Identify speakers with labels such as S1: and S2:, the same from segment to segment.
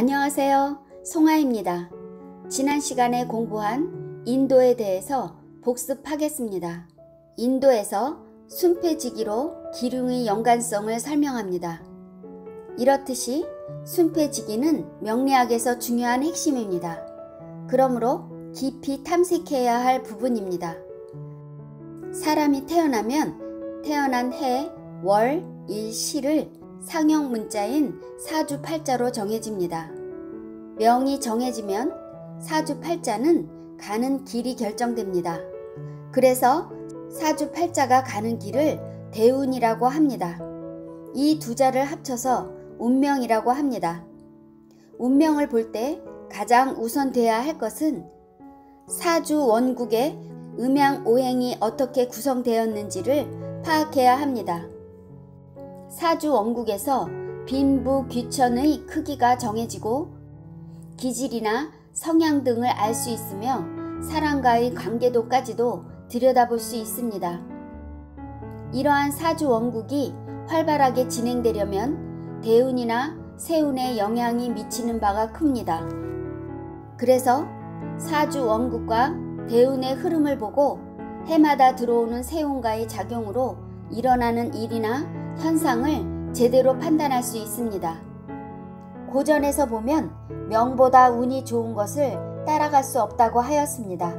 S1: 안녕하세요. 송아입니다. 지난 시간에 공부한 인도에 대해서 복습하겠습니다. 인도에서 순폐지기로 기륭의 연관성을 설명합니다. 이렇듯이 순폐지기는 명리학에서 중요한 핵심입니다. 그러므로 깊이 탐색해야 할 부분입니다. 사람이 태어나면 태어난 해, 월, 일, 시를 상형 문자인 사주팔자로 정해집니다. 명이 정해지면 사주팔자는 가는 길이 결정됩니다. 그래서 사주팔자가 가는 길을 대운이라고 합니다. 이 두 자를 합쳐서 운명이라고 합니다. 운명을 볼 때 가장 우선돼야 할 것은 사주 원국의 음양 오행이 어떻게 구성되었는지를 파악해야 합니다. 사주 원국에서 빈부 귀천의 크기가 정해지고 기질이나 성향 등을 알 수 있으며 사람과의 관계도까지도 들여다볼 수 있습니다. 이러한 사주 원국이 활발하게 진행되려면 대운이나 세운의 영향이 미치는 바가 큽니다. 그래서 사주 원국과 대운의 흐름을 보고 해마다 들어오는 세운과의 작용으로 일어나는 일이나 현상을 제대로 판단할 수 있습니다. 고전에서 보면 명보다 운이 좋은 것을 따라갈 수 없다고 하였습니다.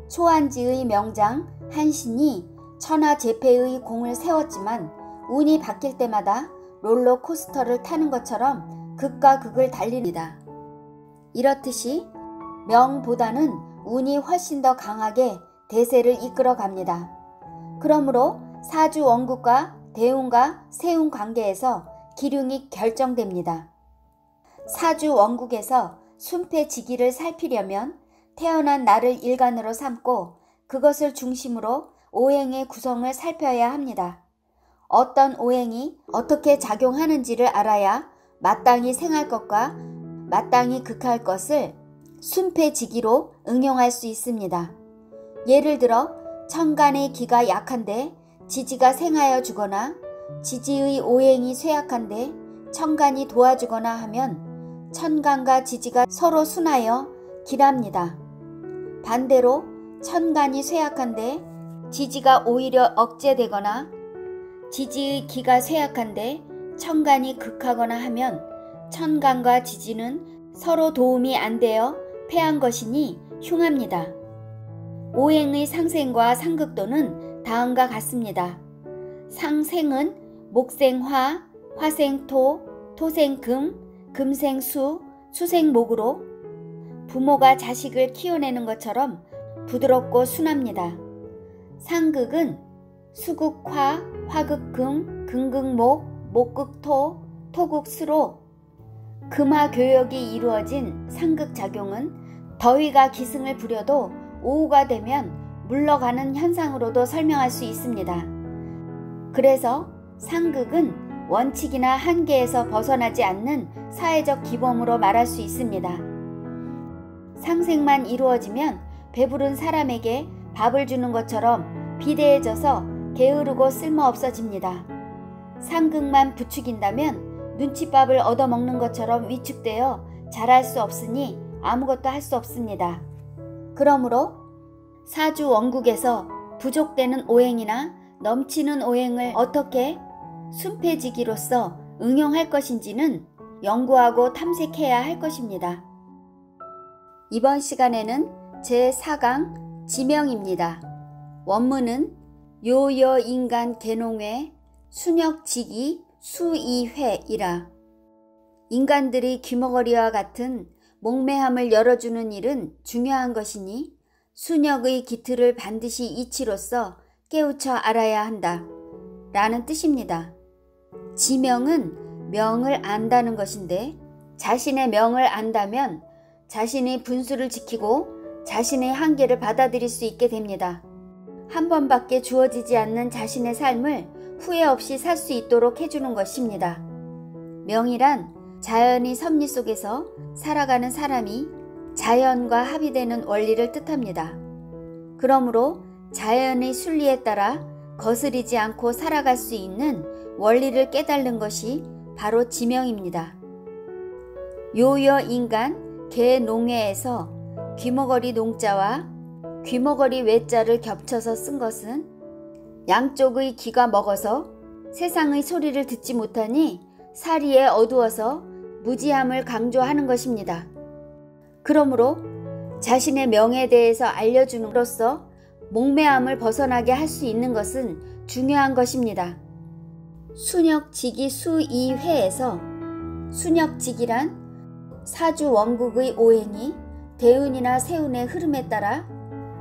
S1: 초안지의 명장 한신이 천하제패의 공을 세웠지만 운이 바뀔 때마다 롤러코스터를 타는 것처럼 극과 극을 달립니다. 이렇듯이 명보다는 운이 훨씬 더 강하게 대세를 이끌어 갑니다. 그러므로 사주 원국과 대운과 세운 관계에서 기륭이 결정됩니다. 사주 원국에서 순폐지기를 살피려면 태어난 날을 일간으로 삼고 그것을 중심으로 오행의 구성을 살펴야 합니다. 어떤 오행이 어떻게 작용하는지를 알아야 마땅히 생할 것과 마땅히 극할 것을 순폐지기로 응용할 수 있습니다. 예를 들어 천간의 기가 약한데 지지가 생하여 주거나 지지의 오행이 쇠약한데 천간이 도와주거나 하면 천간과 지지가 서로 순하여 기랍니다. 반대로 천간이 쇠약한데 지지가 오히려 억제되거나 지지의 기가 쇠약한데 천간이 극하거나 하면 천간과 지지는 서로 도움이 안 되어 패한 것이니 흉합니다. 오행의 상생과 상극도는 다음과 같습니다. 상생은 목생화, 화생토, 토생금, 금생수, 수생목으로 부모가 자식을 키워내는 것처럼 부드럽고 순합니다. 상극은 수극화, 화극금, 금극목, 목극토, 토극수로 금화교역이 이루어진 상극작용은 더위가 기승을 부려도 오후가 되면 물러가는 현상으로도 설명할 수 있습니다. 그래서 상극은 원칙이나 한계에서 벗어나지 않는 사회적 기범으로 말할 수 있습니다. 상생만 이루어지면 배부른 사람에게 밥을 주는 것처럼 비대해져서 게으르고 쓸모없어집니다. 상극만 부추긴다면 눈칫밥을 얻어먹는 것처럼 위축되어 잘할 수 없으니 아무것도 할 수 없습니다. 그러므로 사주 원국에서 부족되는 오행이나 넘치는 오행을 어떻게 순폐지기로서 응용할 것인지는 연구하고 탐색해야 할 것입니다. 이번 시간에는 제4강 지명입니다. 원문은 요여인간 개농회 순역지기 수이회이라. 인간들이 귀머거리와 같은 목매함을 열어주는 일은 중요한 것이니 순역의 기틀을 반드시 이치로써 깨우쳐 알아야 한다 라는 뜻입니다. 지명은 명을 안다는 것인데 자신의 명을 안다면 자신의 분수를 지키고 자신의 한계를 받아들일 수 있게 됩니다. 한 번밖에 주어지지 않는 자신의 삶을 후회 없이 살 수 있도록 해주는 것입니다. 명이란 자연의 섭리 속에서 살아가는 사람이 자연과 합의되는 원리를 뜻합니다. 그러므로 자연의 순리에 따라 거스리지 않고 살아갈 수 있는 원리를 깨달는 것이 바로 지명입니다. 요여 인간 개농해에서 귀머거리 농자와 귀머거리 외자를 겹쳐서 쓴 것은 양쪽의 귀가 먹어서 세상의 소리를 듣지 못하니 사리에 어두워서 무지함을 강조하는 것입니다. 그러므로 자신의 명에 대해서 알려줌으로써 목매함을 벗어나게 할 수 있는 것은 중요한 것입니다. 순역지기 수2회에서 순역지기란 사주 원국의 오행이 대운이나 세운의 흐름에 따라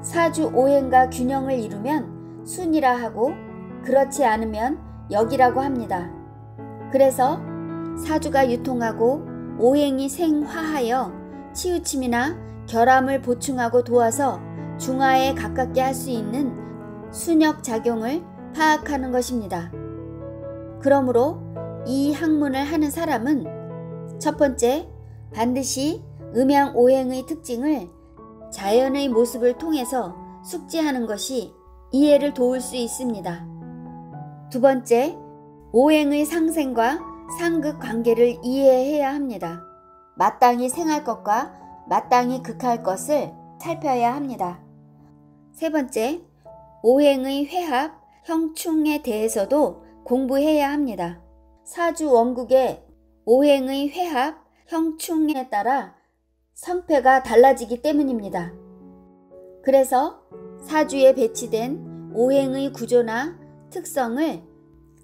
S1: 사주 오행과 균형을 이루면 순이라 하고 그렇지 않으면 역이라고 합니다. 그래서 사주가 유통하고 오행이 생화하여 치우침이나 결함을 보충하고 도와서 중화에 가깝게 할 수 있는 순역작용을 파악하는 것입니다. 그러므로 이 학문을 하는 사람은 첫 번째, 반드시 음양오행의 특징을 자연의 모습을 통해서 숙지하는 것이 이해를 도울 수 있습니다. 두 번째, 오행의 상생과 상극 관계를 이해해야 합니다. 마땅히 생할 것과 마땅히 극할 것을 살펴야 합니다. 세 번째, 오행의 회합, 형충에 대해서도 공부해야 합니다. 사주 원국의 오행의 회합, 형충에 따라 성패가 달라지기 때문입니다. 그래서 사주에 배치된 오행의 구조나 특성을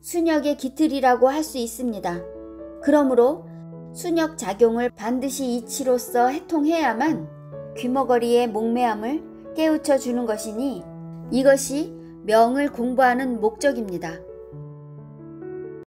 S1: 순역의 기틀이라고 할 수 있습니다. 그러므로 순역 작용을 반드시 이치로서 해통해야만 귀머거리의 목매함을 깨우쳐 주는 것이니 이것이 명을 공부하는 목적입니다.